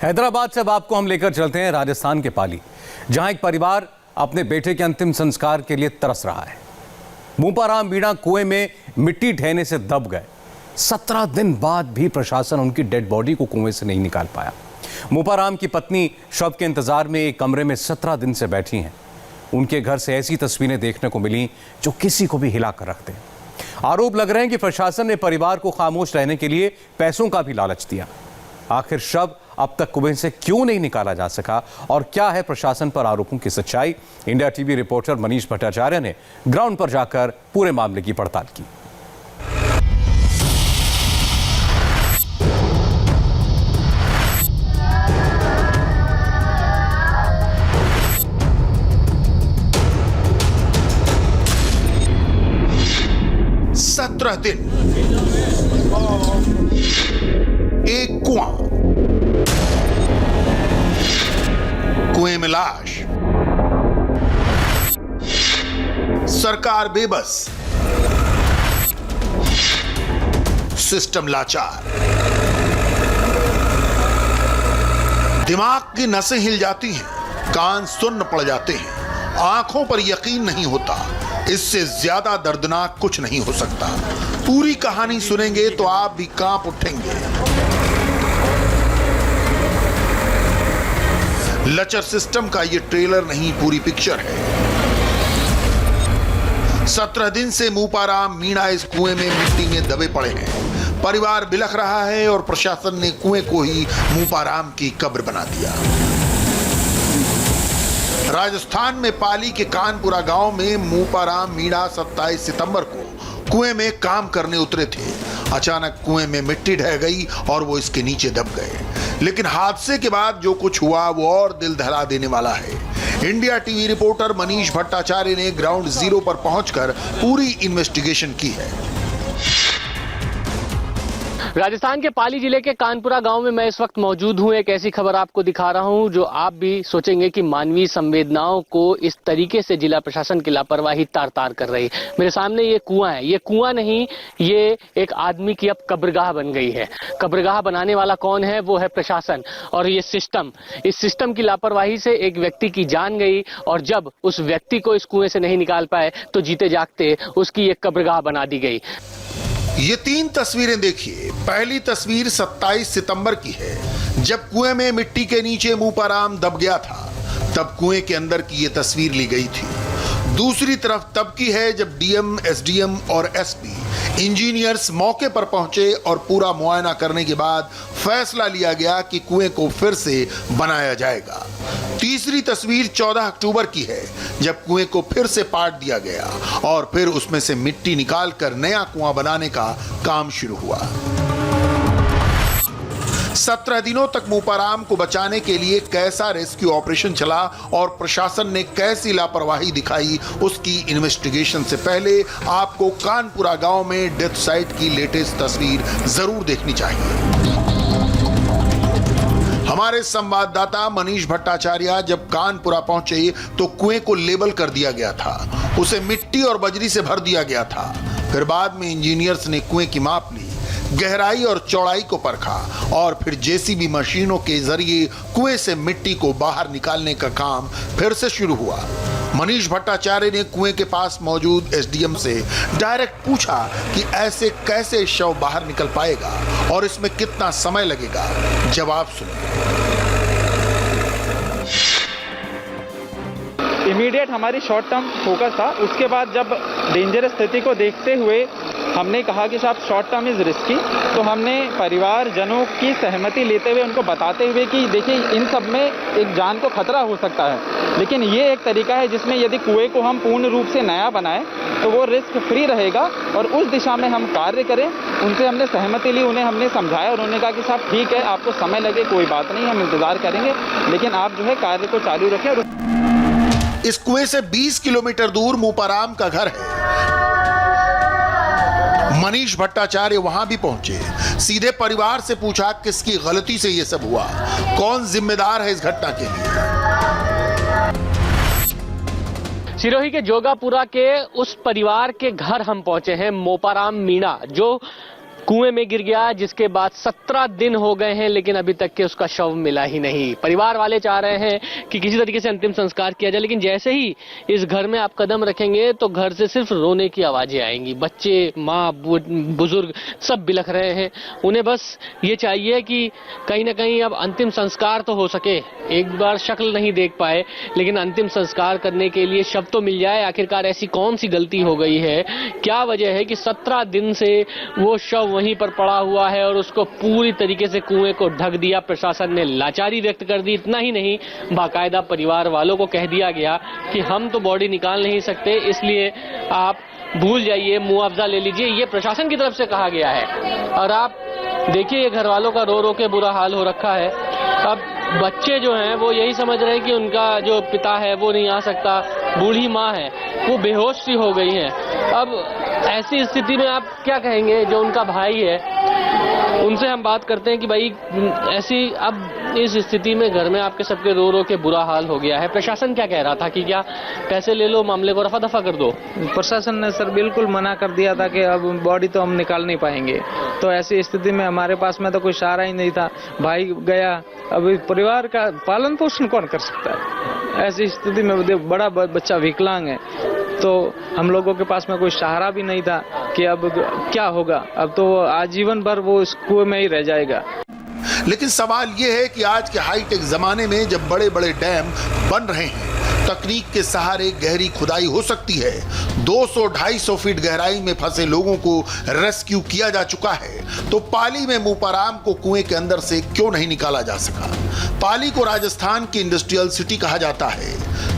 हैदराबाद से अब आपको हम लेकर चलते हैं राजस्थान के पाली, जहां एक परिवार अपने बेटे के अंतिम संस्कार के लिए तरस रहा है। मूपाराम मीणा कुएं में मिट्टी ढहने से दब गए। 17 दिन बाद भी प्रशासन उनकी डेड बॉडी को कुएं से नहीं निकाल पाया। मूपाराम की पत्नी शव के इंतजार में एक कमरे में 17 दिन से बैठी हैं। उनके घर से ऐसी तस्वीरें देखने को मिली जो किसी को भी हिला कर रख दें। आरोप लग रहे हैं कि प्रशासन ने परिवार को खामोश रहने के लिए पैसों का भी लालच दिया। आखिर शव अब तक कुएं से क्यों नहीं निकाला जा सका और क्या है प्रशासन पर आरोपों की सच्चाई? India TV reporter Manish Bhattacharya ने ग्राउंड पर जाकर पूरे मामले की पड़ताल की। सत्रह दिन एक कुएं में लाश, सरकार बेबस, सिस्टम लाचार। दिमाग की नसें हिल जाती हैं, कान सुन्न पड़ जाते हैं, आंखों पर यकीन नहीं होता। इससे ज्यादा दर्दनाक कुछ नहीं हो सकता। पूरी कहानी सुनेंगे तो आप भी कांप उठेंगे। लचर सिस्टम का ये ट्रेलर नहीं, पूरी पिक्चर है। 17 दिन से मूपाराम मीणा इस कुएं में मिट्टी में दबे पड़े हैं। परिवार बिलख रहा है और प्रशासन ने कुएं को ही मूपाराम की कब्र बना दिया। राजस्थान में पाली के कानपुरा गांव में मूपाराम मीणा 27 सितंबर को कुएं में काम करने उतरे थे। अचानक कुएं में मिट्टी ढह गई और वो इसके नीचे दब गए। लेकिन हादसे के बाद जो कुछ हुआ वो और दिल दहला देने वाला है। India TV reporter Manish Bhattacharya ने ग्राउंड जीरो पर पहुंचकर पूरी इन्वेस्टिगेशन की है। राजस्थान के पाली जिले के कानपुरा गांव में मैं इस वक्त मौजूद हूं। एक ऐसी खबर आपको दिखा रहा हूं जो आप भी सोचेंगे कि मानवीय संवेदनाओं को इस तरीके से जिला प्रशासन की लापरवाही तार तार कर रही। मेरे सामने ये कुआं है। ये कुआं नहीं, ये एक आदमी की अब कब्रगाह बन गई है। कब्रगाह बनाने वाला कौन है? वो है प्रशासन और ये सिस्टम। इस सिस्टम की लापरवाही से एक व्यक्ति की जान गई और जब उस व्यक्ति को इस कुएं से नहीं निकाल पाए तो जीते जागते उसकी एक कब्रगाह बना दी गई। ये 3 तस्वीरें देखिए। पहली तस्वीर 27 सितंबर की है, जब कुएं में मिट्टी के नीचे मूपाराम दब गया था। तब कुएं के अंदर की ये तस्वीर ली गई थी। दूसरी तरफ तब की है जब डीएम, एसडीएम और एसपी इंजीनियर्स मौके पर पहुंचे और पूरा मुआयना करने के बाद फैसला लिया गया कि कुएं को फिर से बनाया जाएगा। तीसरी तस्वीर 14 अक्टूबर की है, जब कुएं को फिर से पाट दिया गया और फिर उसमें से मिट्टी निकालकर नया कुआं बनाने का काम शुरू हुआ। 17 दिनों तक मूपाराम को बचाने के लिए कैसा रेस्क्यू ऑपरेशन चला और प्रशासन ने कैसी लापरवाही दिखाई, उसकी इन्वेस्टिगेशन से पहले आपको कानपुरा गांव में डेथ साइट की लेटेस्ट तस्वीर जरूर देखनी चाहिए। हमारे संवाददाता मनीष भट्टाचार्य जब कानपुरा पहुंचे तो कुएं को लेबल कर दिया गया था। उसे मिट्टी और बजरी से भर दिया गया था। फिर बाद में इंजीनियर्स ने कुएं की माप ली, गहराई और चौड़ाई को परखा और फिर जेसीबी मशीनों के जरिए कुएं से मिट्टी को बाहर निकालने का काम फिर से शुरू हुआ। मनीष भट्टाचार्य ने कुएं के पास मौजूद एसडीएम से डायरेक्ट पूछा कि ऐसे कैसे शव बाहर निकल पाएगा और इसमें कितना समय लगेगा। जवाब सुनिए। इमीडिएट हमारी शॉर्ट टर्म फोकस था। उसके बाद जब डेंजरस स्थिति को देखते हुए हमने कहा कि साहब शॉर्ट टर्म इज़ रिस्की, तो हमने परिवारजनों की सहमति लेते हुए उनको बताते हुए कि देखिए इन सब में एक जान को खतरा हो सकता है, लेकिन ये एक तरीका है जिसमें यदि कुएं को हम पूर्ण रूप से नया बनाएं तो वो रिस्क फ्री रहेगा और उस दिशा में हम कार्य करें। उनसे हमने सहमति ली, उन्हें हमने समझाया और उन्होंने कहा कि साहब ठीक है, आपको समय लगे कोई बात नहीं, हम इंतजार करेंगे, लेकिन आप जो है कार्य को चालू रखें। और इस कुएं से 20 किलोमीटर दूर मूपाराम का घर है। मनीष भट्टाचार्य वहां भी पहुंचे। सीधे परिवार से पूछा किसकी गलती से यह सब हुआ, कौन जिम्मेदार है इस घटना के लिए। सिरोही के जोगापुरा के उस परिवार के घर हम पहुंचे हैं, मूपाराम मीणा, जो कुएं में गिर गया, जिसके बाद 17 दिन हो गए हैं लेकिन अभी तक के उसका शव मिला ही नहीं। परिवार वाले चाह रहे हैं कि किसी तरीके से अंतिम संस्कार किया जाए, लेकिन जैसे ही इस घर में आप कदम रखेंगे तो घर से सिर्फ रोने की आवाजें आएंगी। बच्चे, माँ, बुजुर्ग सब बिलख रहे हैं। उन्हें बस ये चाहिए कि कहीं ना कहीं अब अंतिम संस्कार तो हो सके। एक बार शक्ल नहीं देख पाए लेकिन अंतिम संस्कार करने के लिए शव तो मिल जाए। आखिरकार ऐसी कौन सी गलती हो गई है, क्या वजह है कि 17 दिन से वो शव वहीं पर पड़ा हुआ है और उसको पूरी तरीके से कुएं को ढक दिया। प्रशासन ने लाचारी व्यक्त कर दी। इतना ही नहीं, बाकायदा परिवार वालों को कह दिया गया कि हम तो बॉडी निकाल नहीं सकते, इसलिए आप भूल जाइए, मुआवजा ले लीजिए, ये प्रशासन की तरफ से कहा गया है। और आप देखिए, ये घर वालों का रो रो के बुरा हाल हो रखा है। अब बच्चे जो हैं वो यही समझ रहे हैं कि उनका जो पिता है वो नहीं आ सकता, बूढ़ी माँ है वो बेहोश सी हो गई है। अब ऐसी स्थिति में आप क्या कहेंगे? जो उनका भाई है उनसे हम बात करते हैं कि भाई ऐसी अब इस स्थिति में घर में आपके सबके रो रो के बुरा हाल हो गया है। प्रशासन क्या कह रहा था कि क्या पैसे ले लो, मामले को रफा दफा कर दो? प्रशासन ने सर बिल्कुल मना कर दिया था कि अब बॉडी तो हम निकाल नहीं पाएंगे। तो ऐसी स्थिति में हमारे पास में तो कोई सहारा ही नहीं था। भाई गया, अभी परिवार का पालन पोषण कौन कर सकता है? ऐसी स्थिति में बड़ा बच्चा विकलांग है, तो हम लोगों के पास में कोई सहारा भी नहीं था कि अब क्या होगा। अब तो आजीवन भर वो इस कुएं में ही रह जाएगा। लेकिन सवाल यह है कि आज के हाईटेक जमाने में जब बड़े बड़े डैम बन रहे हैं, तकनीक के सहारे गहरी खुदाई हो सकती है। 200-250 फीट गहराई में फंसे लोगों को रेस्क्यू किया जा चुका है, तो पाली में मुपाराम को कुएं के अंदर से क्यों नहीं निकाला जा सका? पाली को राजस्थान की इंडस्ट्रियल सिटी कहा जाता है।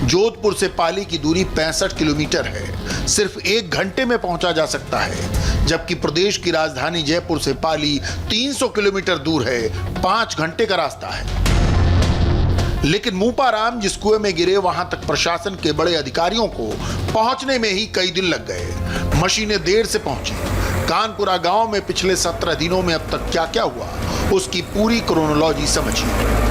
जोधपुर से पाली की दूरी 65 किलोमीटर है, सिर्फ 1 घंटे में पहुंचा जा सकता है, जबकि प्रदेश की राजधानी जयपुर से पाली 300 किलोमीटर दूर है, 5 घंटे का रास्ता है। लेकिन मुपाराम जिस कुएं में गिरे, वहां तक प्रशासन के बड़े अधिकारियों को पहुंचने में ही कई दिन लग गए। मशीनें देर से पहुंची। कानपुरा गांव में पिछले 17 दिनों में अब तक क्या क्या हुआ, उसकी पूरी क्रोनोलॉजी समझिए।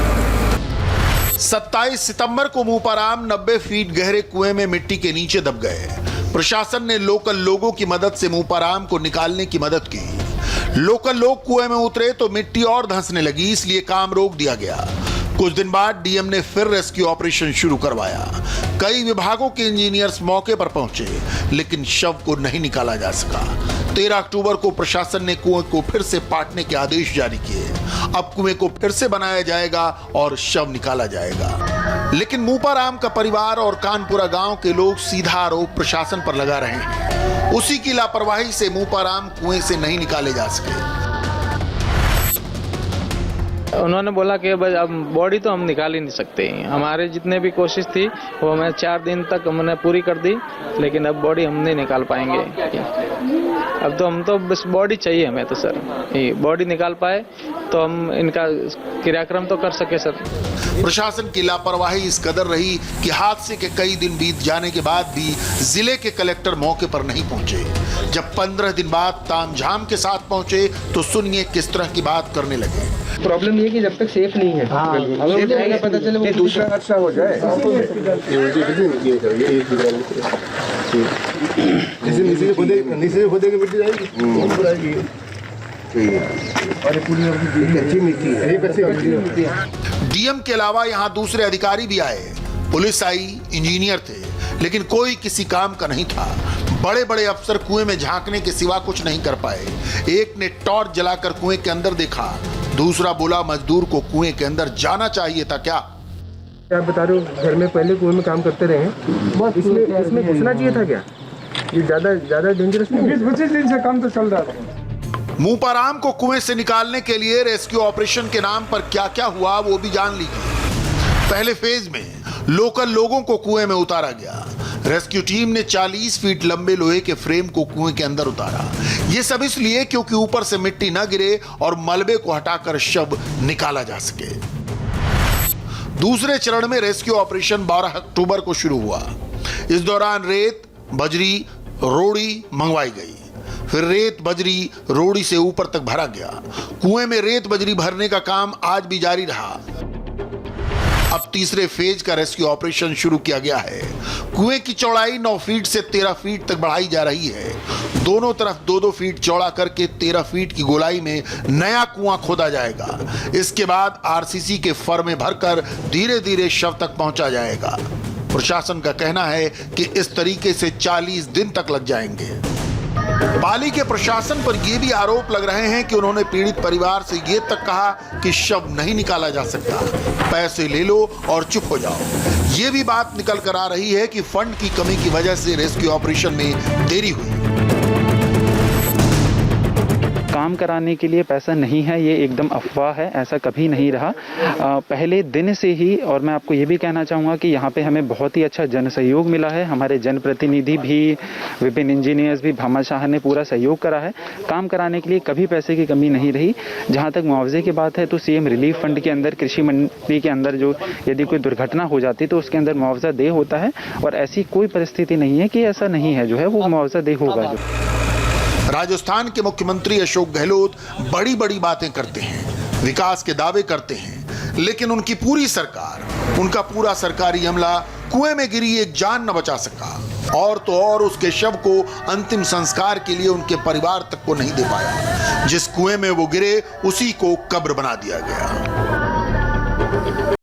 27 सितंबर को मुपाराम 90 फीट गहरे कुएं में मिट्टी के नीचे दब गए। प्रशासन ने लोकल लोगों की मदद से मुपाराम को निकालने की मदद की। लोकल लोग कुएं में उतरे तो मिट्टी और धंसने लगी, इसलिए काम रोक दिया गया। कुछ दिन बाद डीएम ने फिर रेस्क्यू ऑपरेशन शुरू करवाया। कई विभागों के इंजीनियर्स मौके पर पहुंचे, लेकिन शव को नहीं निकाला जा सका। 13 अक्टूबर को प्रशासन ने कुएं को फिर से पाटने के आदेश जारी किए। अब कुएं को फिर से बनाया जाएगा और शव निकाला जाएगा। लेकिन मुपाराम का परिवार और कानपुरा गांव के लोग सीधा आरोप प्रशासन पर लगा रहे हैं। उसी की लापरवाही से मुपाराम कुएं से नहीं निकाले जा सके। उन्होंने बोला कि बस अब बॉडी तो हम निकाल ही नहीं सकते। हमारे जितने भी कोशिश थी वो हमें 4 दिन तक हमने पूरी कर दी, लेकिन अब बॉडी हम नहीं निकाल पाएंगे। अब तो हम तो बस बॉडी चाहिए हमें, तो सर बॉडी निकाल पाए तो हम इनका क्रियाक्रम तो कर सके सर। प्रशासन की लापरवाही इस कदर रही कि हादसे के कई दिन बीत जाने के बाद भी जिले के कलेक्टर मौके पर नहीं पहुंचे। जब 15 दिन बाद तामझाम के साथ पहुंचे तो सुनिए किस तरह की बात करने लगे। प्रॉब्लम ये कि जब तक सेफ नहीं है, अगर जाएगा पता चले वो दूसरा हादसा हो जाए। नीचे खोदेंगे मिट्टी जाएगी और पूरी कच्ची मिट्टी है। डीएम के अलावा यहाँ दूसरे अधिकारी भी आए, पुलिस आई, इंजीनियर थे, लेकिन कोई किसी काम का नहीं था। बड़े बड़े अफसर कुएं में झांकने के सिवा कुछ नहीं कर पाए। एक ने टॉर्च जलाकर कुएं के अंदर देखा, दूसरा बोला मजदूर को कुएं के अंदर जाना चाहिए था क्या? आप बता रहे हो घर में पहले कुएं में काम करते रहे, इसमें घुसना चाहिए था क्या? ये ज्यादा डेंजरस नहीं है। 25 दिन से काम तो चल रहा था। मुपाराम को कुएं से निकालने के लिए रेस्क्यू ऑपरेशन के नाम पर क्या क्या हुआ वो भी जान लीजिए। पहले फेज में लोकल लोगों को कुएं में उतारा गया। रेस्क्यू टीम ने 40 फीट लंबे लोहे के फ्रेम को कुएं के अंदर उतारा। ये सब इसलिए क्योंकि ऊपर से मिट्टी न गिरे और मलबे को हटाकर शव निकाला जा सके। दूसरे चरण में रेस्क्यू ऑपरेशन 12 अक्टूबर को शुरू हुआ। इस दौरान रेत, बजरी, रोड़ी मंगवाई गई। फिर रेत, बजरी, रोड़ी से ऊपर तक भरा गया। कुएं में रेत बजरी भरने का काम आज भी जारी रहा। अब तीसरे फेज का रेस्क्यू ऑपरेशन शुरू किया गया है। कुएं की चौड़ाई 9 फीट से 13 फीट तक बढ़ाई जा रही है। दोनों तरफ 2-2 फीट चौड़ा करके 13 फीट की गोलाई में नया कुआं खोदा जाएगा। इसके बाद आरसीसी के फर में भरकर धीरे धीरे शव तक पहुंचा जाएगा। प्रशासन का कहना है कि इस तरीके से 40 दिन तक लग जाएंगे। पाली के प्रशासन पर यह भी आरोप लग रहे हैं कि उन्होंने पीड़ित परिवार से यह तक कहा कि शव नहीं निकाला जा सकता, पैसे ले लो और चुप हो जाओ। ये भी बात निकल कर आ रही है कि फंड की कमी की वजह से रेस्क्यू ऑपरेशन में देरी हुई। काम कराने के लिए पैसा नहीं है, ये एकदम अफवाह है, ऐसा कभी नहीं रहा। पहले दिन से ही, और मैं आपको ये भी कहना चाहूँगा कि यहाँ पे हमें बहुत ही अच्छा जन सहयोग मिला है। हमारे जनप्रतिनिधि भी, विपिन इंजीनियर्स भी, भामाशाह ने पूरा सहयोग करा है। काम कराने के लिए कभी पैसे की कमी नहीं रही। जहाँ तक मुआवजे की बात है तो सीएम रिलीफ फंड के अंदर, कृषि मंडी के अंदर जो यदि कोई दुर्घटना हो जाती तो उसके अंदर मुआवजा दे होता है, और ऐसी कोई परिस्थिति नहीं है कि ऐसा नहीं है, जो है वो मुआवजा दे होगा। जो राजस्थान के मुख्यमंत्री अशोक गहलोत बड़ी बड़ी बातें करते हैं, विकास के दावे करते हैं, लेकिन उनकी पूरी सरकार, उनका पूरा सरकारी अमला कुएं में गिरी एक जान न बचा सका। और तो और उसके शव को अंतिम संस्कार के लिए उनके परिवार तक को नहीं दे पाया। जिस कुएं में वो गिरे उसी को कब्र बना दिया गया।